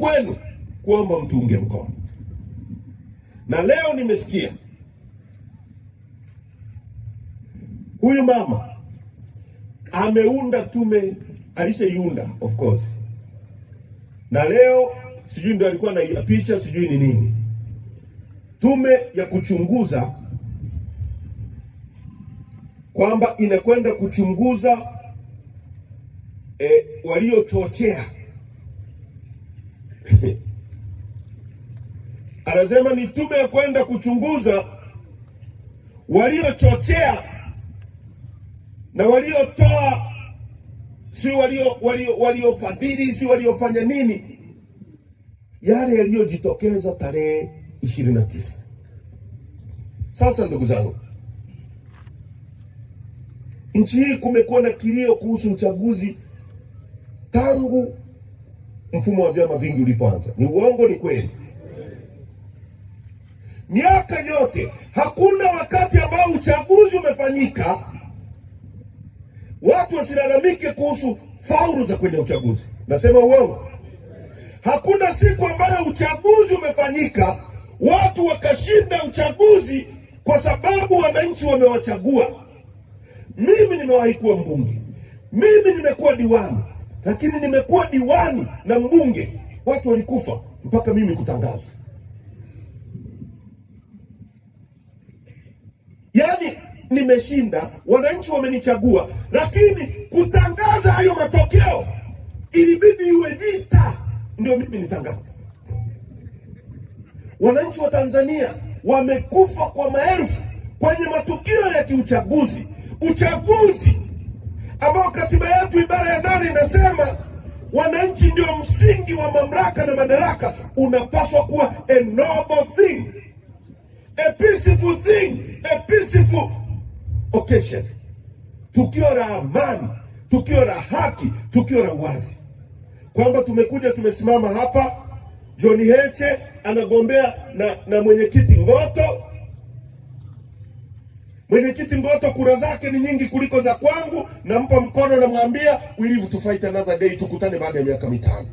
kwenu kuomba mtuunge mkono. Na leo nimesikia huyu mama ameunda tume, alishaiunda of course, na leo sijui ndio alikuwa anaiapisha, sijui ni nini, tume ya kuchunguza, kwamba inakwenda kuchunguza waliochochea. Anasema ni tume ya kwenda kuchunguza waliochochea na waliotoa, si waliofadhili, si waliofanya nini, yale yaliyojitokeza tarehe 29. Sasa ndugu zangu, nchi hii kumekuwa na kilio kuhusu uchaguzi tangu mfumo wa vyama vingi ulipoanza. Ni uongo? Ni kweli? Miaka yote hakuna wakati ambao uchaguzi umefanyika watu wasilalamike kuhusu faulu za kwenye uchaguzi. Nasema uongo? Hakuna siku ambayo uchaguzi umefanyika watu wakashinda uchaguzi kwa sababu wananchi wamewachagua. Mimi nimewahi kuwa mbunge, mimi nimekuwa diwani, lakini nimekuwa diwani na mbunge watu walikufa mpaka mimi kutangazwa. Yaani nimeshinda, wananchi wamenichagua, lakini kutangaza hayo matokeo ilibidi iwe vita ndio mimi nitangaza. Wananchi wa Tanzania wamekufa kwa maelfu kwenye matukio ya kiuchaguzi. Uchaguzi ambao katiba yetu ibara ya 8 inasema wananchi ndio msingi wa mamlaka na madaraka, unapaswa kuwa a noble thing, a peaceful thing, a peaceful occasion. Tukio la amani, tukio la haki, tukio la uwazi. Kwamba tumekuja tumesimama hapa, John Heche anagombea na mwenyekiti Ngoto. Mwenyekiti Ngoto kura zake ni nyingi kuliko za kwangu, nampa mkono na mwambia we live to fight another day, tukutane baada ya miaka 5.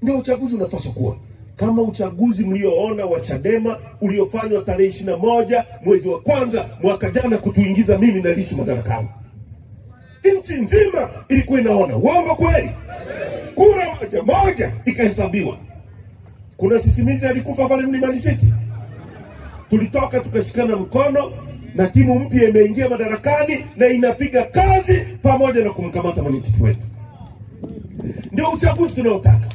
Ndio uchaguzi unapaswa kuwa. Kama uchaguzi mlioona wa Chadema uliofanywa tarehe 21 mwezi wa kwanza mwaka jana kutuingiza mimi na Lissu madarakani. Nchi nzima ilikuwa inaona. Uongo kweli? Kura moja ikahesabiwa. Kuna sisimizi alikufa pale Mlimani City. Tulitoka tukashikana mkono na timu mpya imeingia madarakani na inapiga kazi pamoja na kumkamata mwenyekiti wetu. Ndio uchaguzi tunaotaka.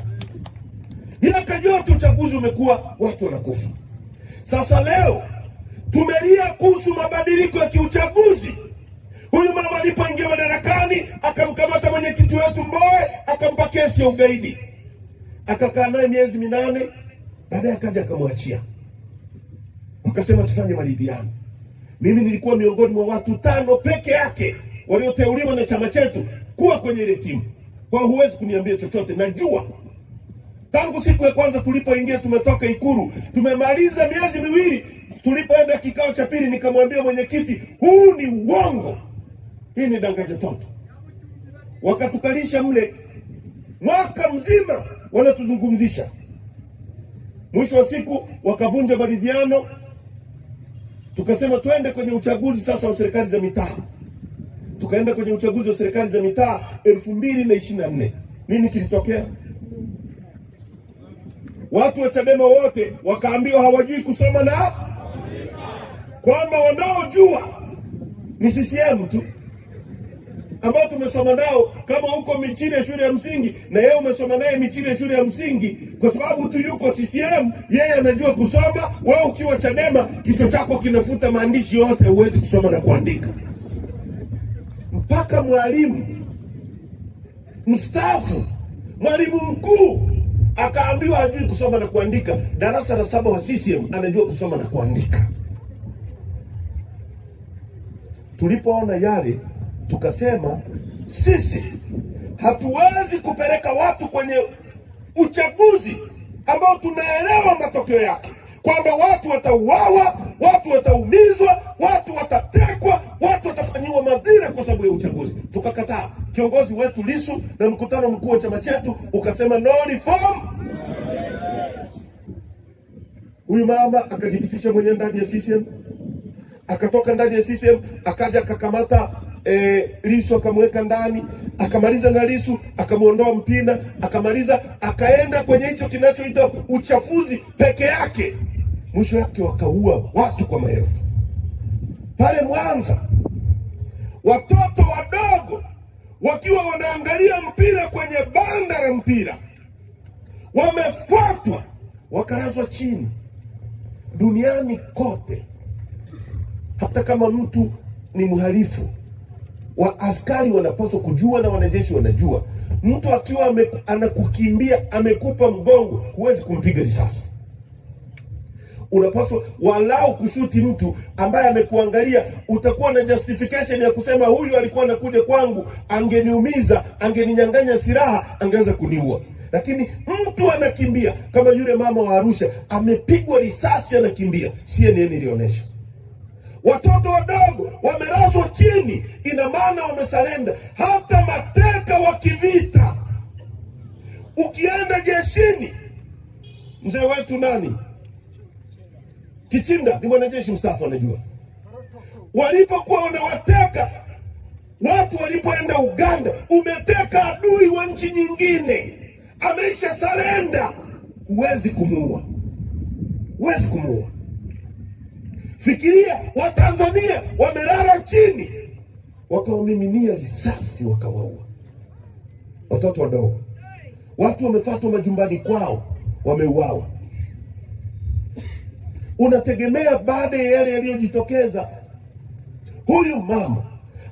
Miaka yote uchaguzi umekuwa watu wanakufa. Sasa leo tumelia kuhusu mabadiliko ya kiuchaguzi. Huyu mama alipoingia madarakani akamkamata mwenyekiti wetu Mbowe, akampa kesi ya ugaidi. Akakaa naye miezi 8, baadaye akaja akamwachia. Wakasema tufanye maridhiano. Mimi nilikuwa miongoni mwa watu 5 peke yake walioteuliwa na chama chetu kuwa kwenye ile timu. Kwa huwezi kuniambia chochote, najua. Tangu siku ya kwanza tulipoingia tumetoka Ikulu, tumemaliza miezi 2, tulipoenda kikao cha pili nikamwambia mwenyekiti, huu ni uongo. Hii ni danganya toto. Wakatukalisha mle mwaka mzima wanatuzungumzisha. Mwisho wa siku wakavunja maridhiano. Tukasema tuende kwenye uchaguzi sasa wa serikali za mitaa. Tukaenda kwenye uchaguzi wa serikali za mitaa 2024. Nini kilitokea? Watu wa Chadema wote wakaambiwa hawajui kusoma na kwamba wanaojua ni CCM tu, ambao tumesoma nao. Kama huko Michile shule ya msingi na yeye umesoma naye Michile shule ya msingi, kwa sababu tu yuko CCM yeye anajua kusoma. Wewe ukiwa Chadema kichwa chako kinafuta maandishi yote, huwezi kusoma na kuandika. Mpaka mwalimu mstaafu, mwalimu mkuu akaambiwa hajui kusoma na kuandika. Darasa la 7 wa CCM anajua kusoma na kuandika. Tulipoona yale tukasema sisi hatuwezi kupeleka watu kwenye uchaguzi ambao tunaelewa matokeo yake, kwamba watu watauawa, watu wataumizwa, watu watatekwa, watu watafanyiwa madhira kwa sababu ya uchaguzi. Tukakataa. Kiongozi wetu Lissu na mkutano mkuu wa chama chetu ukasema no reform Huyu mama akajipitisha mwenyewe ndani ya CCM, akatoka ndani ya CCM, akaja akakamata Lissu akamweka ndani, akamaliza na Lissu, akamuondoa Mpina, akamaliza, akaenda kwenye hicho kinachoitwa uchafuzi peke yake. Mwisho yake wakaua watu kwa maelfu. Pale Mwanza watoto wadogo wakiwa wanaangalia mpira kwenye banda la mpira wamefuatwa wakalazwa chini. Duniani kote, hata kama mtu ni mhalifu, wa askari wanapaswa kujua na wanajeshi wanajua, mtu akiwa anakukimbia amekupa mgongo, huwezi kumpiga risasi. Unapaswa walau kushuti mtu ambaye amekuangalia, utakuwa na justification ya kusema huyu alikuwa anakuja kwangu, angeniumiza, angeninyang'anya silaha, angeweza kuniua. Lakini mtu anakimbia kama yule mama wa Arusha, amepigwa risasi anakimbia. CNN ilionyesha watoto wadogo wamelazwa chini, ina maana wamesalenda. Hata mateka wa kivita, ukienda jeshini, mzee wetu nani Kichinda ni mwanajeshi mstaafu, anajua walipokuwa wanawateka watu, walipoenda Uganda, umeteka adui wa nchi nyingine, ameisha salenda, huwezi kumuua, huwezi kumuua. Fikiria Watanzania wamelala chini, wakawamiminia risasi, wakawaua watoto wadogo. Watu wamefuatwa majumbani kwao, wameuawa. Unategemea baada ya yale yaliyojitokeza huyu mama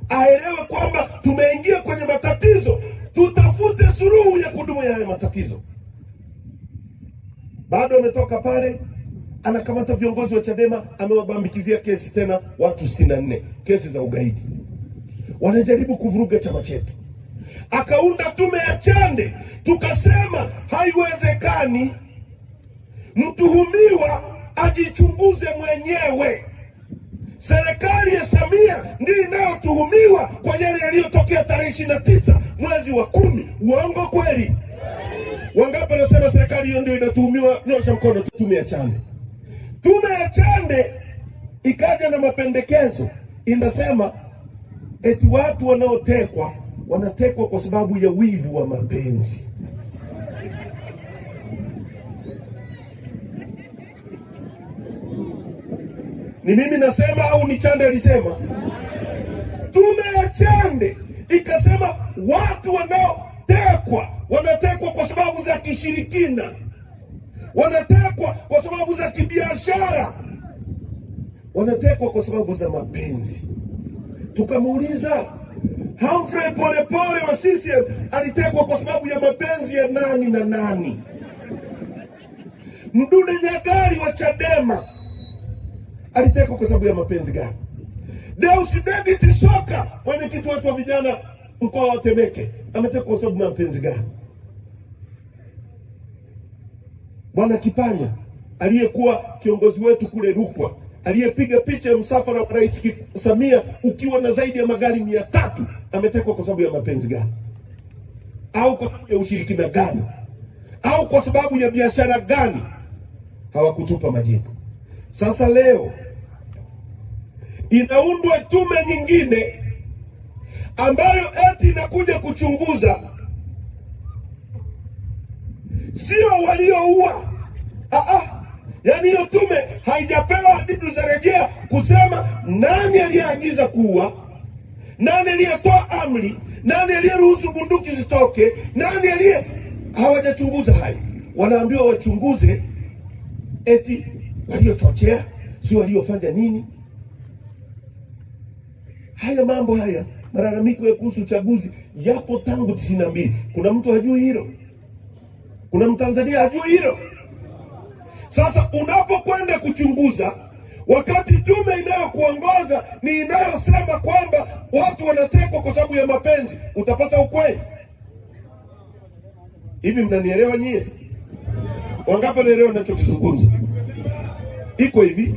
aelewe kwamba tumeingia kwenye matatizo, tutafute suluhu ya kudumu ya haya matatizo? Bado ametoka pale, anakamata viongozi wa Chadema, amewabambikizia kesi tena watu 64, kesi za ugaidi. Wanajaribu kuvuruga chama chetu. Akaunda tume ya Chande, tukasema haiwezekani mtuhumiwa ajichunguze mwenyewe. Serikali ya Samia ndio inayotuhumiwa kwa yale yaliyotokea tarehe 29 mwezi wa 10. Uongo kweli? Wangapi wanasema serikali hiyo ndio inatuhumiwa? Nyosha mkono. Tume ya Chande. Tume ya Chande ikaja na mapendekezo, inasema eti watu wanaotekwa wanatekwa kwa sababu ya wivu wa mapenzi. Ni mimi nasema au ni Chande alisema? Tume ya Chande ikasema watu wanaotekwa wanatekwa kwa sababu za kishirikina, wanatekwa kwa sababu za kibiashara, wanatekwa kwa sababu za mapenzi. Tukamuuliza, Humphrey Polepole wa CCM alitekwa kwa sababu ya mapenzi ya nani na nani? Mdude Nyagali wa Chadema alitekwa kwa sababu ya mapenzi gani? Deusdedith Soka, mwenyekiti wetu wa vijana mkoa wa Temeke, ametekwa kwa sababu ya mapenzi gani? Bwana Kipanya aliyekuwa kiongozi wetu kule Rukwa, aliyepiga picha ya msafara wa Rais Samia ukiwa na zaidi ya magari 300, ametekwa kwa sababu ya mapenzi gani? Au kwa sababu ya ushirikina gani? Au kwa sababu ya biashara gani? Hawakutupa majibu. Sasa leo inaundwa tume nyingine ambayo eti inakuja kuchunguza sio walioua. Yaani hiyo tume haijapewa hadidu za rejea kusema nani aliyeagiza kuua, nani aliyetoa amri, nani aliyeruhusu bunduki zitoke, nani aliye. Hawajachunguza hayo. Wanaambiwa wachunguze eti waliochochea, si waliofanya nini. Haya mambo haya, malalamiko ya kuhusu uchaguzi yapo tangu 92. Kuna mtu hajui hilo? Kuna Mtanzania hajui hilo? Sasa unapokwenda kuchunguza, wakati tume inayokuongoza ni inayosema kwamba watu wanatekwa kwa sababu ya mapenzi, utapata ukweli? Hivi mnanielewa nyie? Wangapi wanaelewa ninachokizungumza? Iko hivi,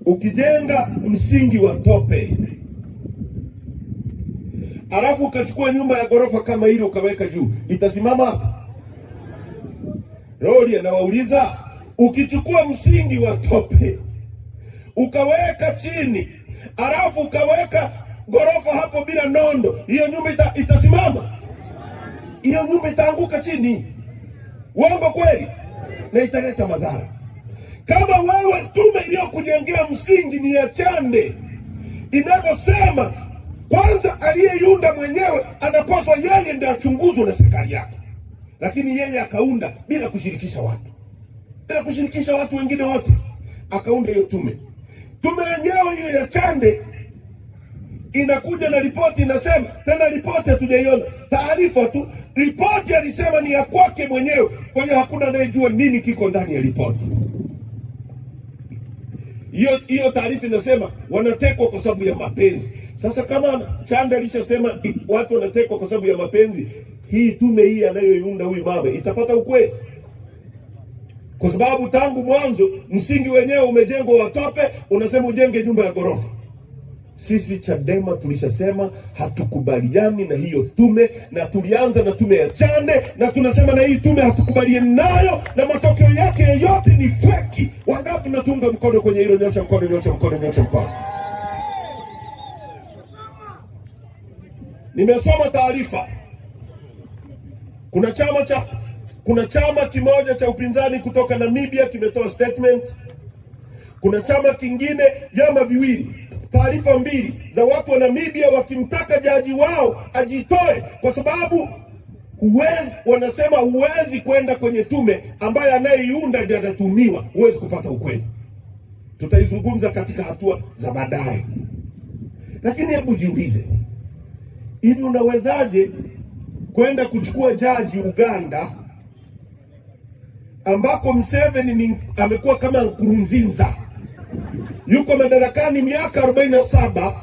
ukijenga msingi wa tope, alafu ukachukua nyumba ya ghorofa kama hilo ukaweka juu, itasimama? Roli anawauliza, ukichukua msingi wa tope ukaweka chini, alafu ukaweka gorofa hapo bila nondo, hiyo nyumba itasimama? Hiyo nyumba itaanguka chini. Uongo kweli? Na italeta madhara. Kama wewe tume iliyokujengea msingi ni ya Chande, inavyosema kwanza aliyeiunda mwenyewe anapaswa yeye ndiye achunguzwe na serikali yake, lakini yeye akaunda bila kushirikisha watu wengine wote, akaunda hiyo tume. Tume yenyewe hiyo ya Chande inakuja na ripoti, inasema tena, ripoti hatujaiona, taarifa tu. Ripoti alisema ni ya kwake mwenyewe, kwa hiyo hakuna anayejua nini kiko ndani ya ripoti hiyo. Taarifa inasema wanatekwa kwa sababu ya mapenzi. Sasa kama Chande alishasema watu wanatekwa kwa sababu ya mapenzi, hii tume hii anayoiunda huyu mama itapata ukweli? Kwa sababu tangu mwanzo msingi wenyewe umejengwa wa tope, unasema ujenge nyumba ya ghorofa. Sisi Chadema tulishasema hatukubaliani na hiyo tume, na tulianza na tume ya Chande, na tunasema na hii tume hatukubaliani nayo, na matokeo yake yote ni feki. Wangapi natunga mkono kwenye hilo? Nyosha mkono, nyosha mkono, nyosha mkono. Nimesoma taarifa. Kuna chama kimoja cha upinzani kutoka Namibia kimetoa statement. Kuna chama kingine, vyama viwili, taarifa mbili za watu wa Namibia wakimtaka jaji wao ajitoe, kwa sababu wanasema huwezi kwenda kwenye tume ambaye anayeiunda ndiye anatumiwa, huwezi kupata ukweli. Tutaizungumza katika hatua za baadaye. Lakini hebu jiulize, hivi unawezaje kwenda kuchukua jaji Uganda ambako Museveni amekuwa kama Nkurunziza, yuko madarakani miaka 47.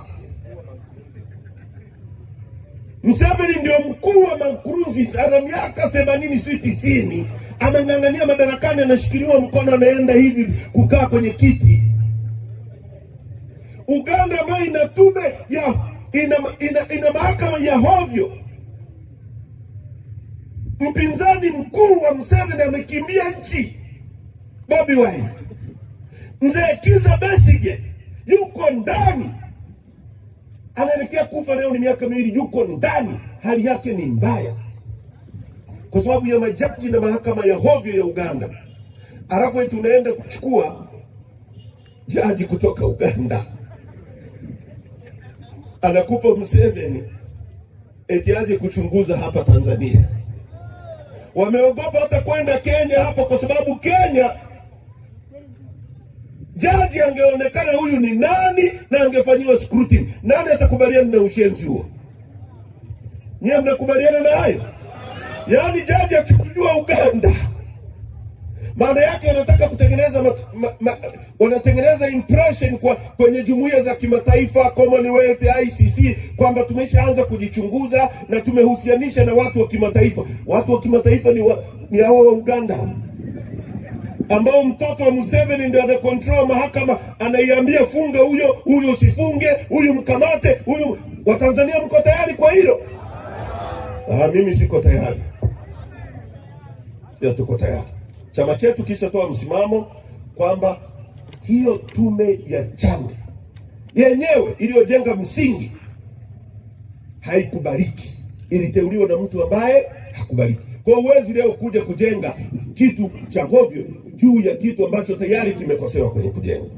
Museveni ndio mkuu wa Nkurunziza, ana miaka 80 si 90, ameng'ang'ania madarakani, anashikiliwa mkono, anaenda hivi kukaa kwenye kiti. Uganda ambayo ina tume ya ina mahakama ya hovyo. Mpinzani mkuu wa Museveni amekimbia nchi, Bobi Wine. Mzee Kizza Besigye yuko ndani, anaelekea kufa leo, ni miaka 2, yuko ndani, hali yake ni mbaya kwa sababu ya majaji na mahakama ya hovyo ya Uganda. Alafu tunaenda kuchukua jaji kutoka Uganda, anakupa Museveni eti aje kuchunguza hapa Tanzania. Wameogopa hata kwenda Kenya hapo, kwa sababu Kenya jaji angeonekana huyu ni nani na angefanyiwa scrutiny. Nani atakubaliana na ushenzi huo? Nyie mnakubaliana na hayo? Yaani jaji achukuliwa Uganda, maana yake wanataka kutengeneza wanatengeneza impression kwenye jumuiya za kimataifa, Commonwealth, ICC, kwamba tumeshaanza kujichunguza na tumehusianisha na watu wa kimataifa. Watu wa kimataifa ni hao wa Uganda, ambao mtoto wa Museveni ndio ana control mahakama, anaiambia funga huyo usifunge, huyu mkamate, huyu. Watanzania mko tayari kwa hilo? Mimi siko tayari. Sio, tuko tayari. Chama chetu kisha toa msimamo kwamba hiyo tume ya Chande yenyewe iliyojenga msingi haikubaliki, iliteuliwa na mtu ambaye hakubaliki. Kwa uwezi leo kuja kujenga kitu cha hovyo juu ya kitu ambacho tayari kimekosewa kwenye kujenga.